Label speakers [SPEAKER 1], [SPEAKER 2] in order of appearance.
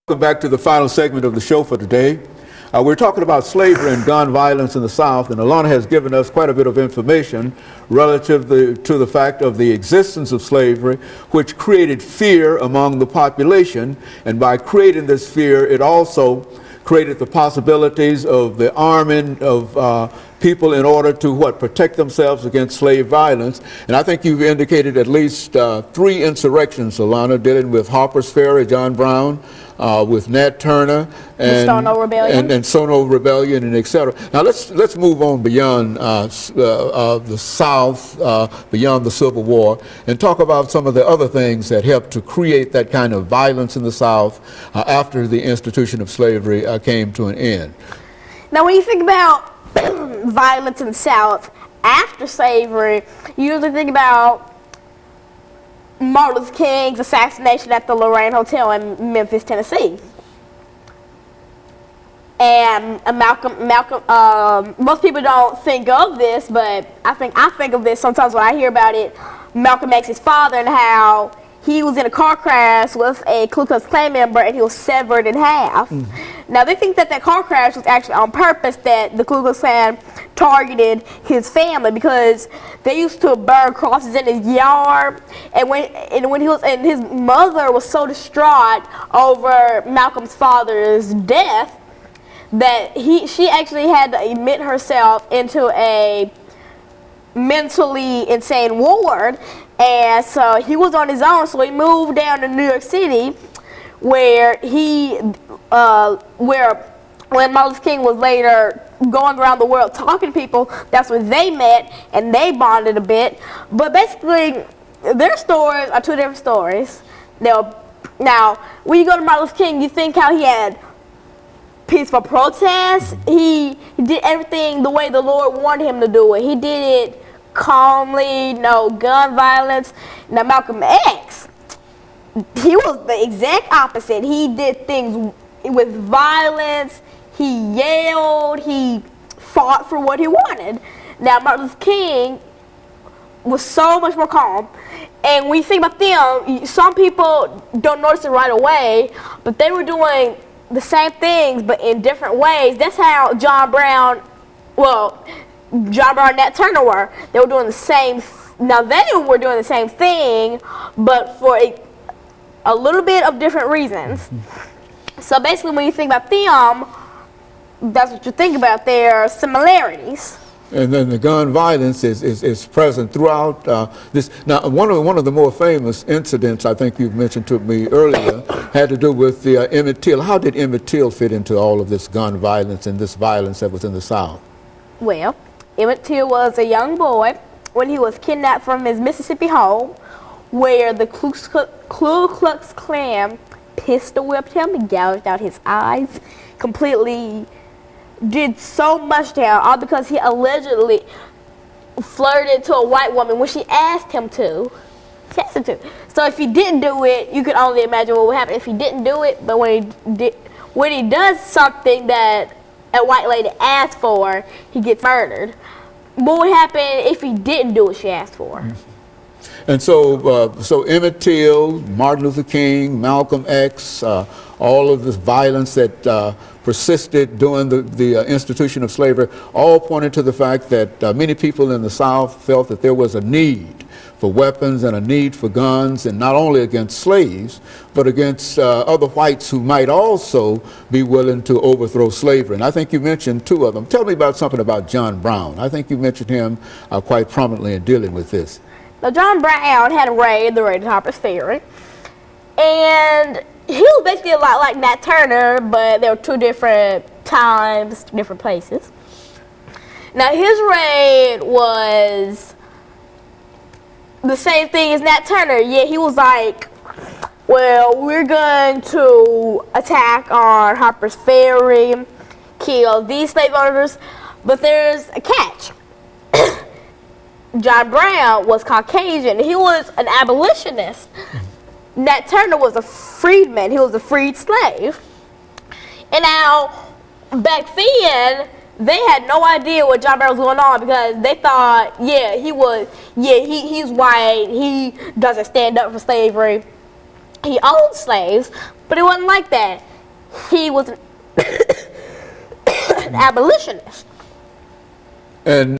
[SPEAKER 1] Welcome back to the final segment of the show for today. We're talking about slavery and gun violence in the South, and Alana has given us quite a bit of information relative to the fact of the existence of slavery, which created fear among the population, and by creating this fear, it also created the possibilities of the arming of people in order to protect themselves against slave violence. And I think you've indicated at least 3 insurrections, Alana, dealing with Harper's Ferry, John Brown, with Nat Turner, and
[SPEAKER 2] Stono Rebellion,
[SPEAKER 1] and Stono Rebellion, and etc. Now let's move on beyond the South, beyond the Civil War, and talk about some of the other things that helped to create that kind of violence in the South after the institution of slavery came to an end.
[SPEAKER 2] Now, when you think about violence in the South after slavery, you usually think about Martin Luther King's assassination at the Lorraine Hotel in Memphis, Tennessee. And most people don't think of this, but I think of this sometimes when I hear about it. Malcolm X's father and how he was in a car crash with a Ku Klux Klan member and he was severed in half. Now, they think that car crash was actually on purpose, that the Ku Klux Klan targeted his family because they used to burn crosses in his yard. And his mother was so distraught over Malcolm's father's death that she actually had to admit herself into a mentally insane ward. And so he was on his own, so he moved down to New York City, where when Martin Luther King was later going around the world talking to people, that's where they met and they bonded a bit. But basically, their stories are 2 different stories. Now, when you go to Martin Luther King, you think how he had peaceful protests. He did everything the way the Lord wanted him to do it. He did it calmly, no gun violence. Now, Malcolm X, he was the exact opposite. He did things with violence. He yelled. He fought for what he wanted. Now, Martin Luther King was so much more calm. And when you think about them, some people don't notice it right away, but they were doing the same things, but in different ways. That's how John Brown and Nat Turner were. They were doing the same. Now, they were doing the same thing, but for a little bit of different reasons. So basically, when you think about them, that's what you think about, their similarities.
[SPEAKER 1] And then the gun violence is present throughout this. Now, one of the more famous incidents I think you've mentioned to me earlier had to do with the Emmett Till. How did Emmett Till fit into all of this gun violence and this violence that was in the South?
[SPEAKER 2] Well, Emmett Till was a young boy when he was kidnapped from his Mississippi home, where the Ku Klux Klan pistol whipped him, gouged out his eyes, completely did so much to him, all because he allegedly flirted to a white woman when she asked him to. So if he didn't do it, you could only imagine what would happen if he didn't do it. But when he does something that a white lady asked for, he gets murdered. What would happen if he didn't do what she asked for?
[SPEAKER 1] And so Emmett Till, Martin Luther King, Malcolm X, all of this violence that persisted during the institution of slavery, all pointed to the fact that many people in the South felt that there was a need for weapons and a need for guns, and not only against slaves, but against other whites who might also be willing to overthrow slavery. And I think you mentioned 2 of them. Tell me about something about John Brown. I think you mentioned him quite prominently in dealing with this.
[SPEAKER 2] Now, John Brown had raided Harper's Ferry, and he was basically a lot like Nat Turner, but there were 2 different times, different places. Now, his raid was the same thing as Nat Turner. Yeah, he was like, well, we're going to attack on Harper's Ferry, kill these slave owners, but there's a catch. John Brown was Caucasian. He was an abolitionist. Nat Turner was a freedman. He was a freed slave. And now, back then, they had no idea what John Brown was going on, because they thought, he's white, he doesn't stand up for slavery, he owned slaves, but it wasn't like that. he was an abolitionist.
[SPEAKER 1] And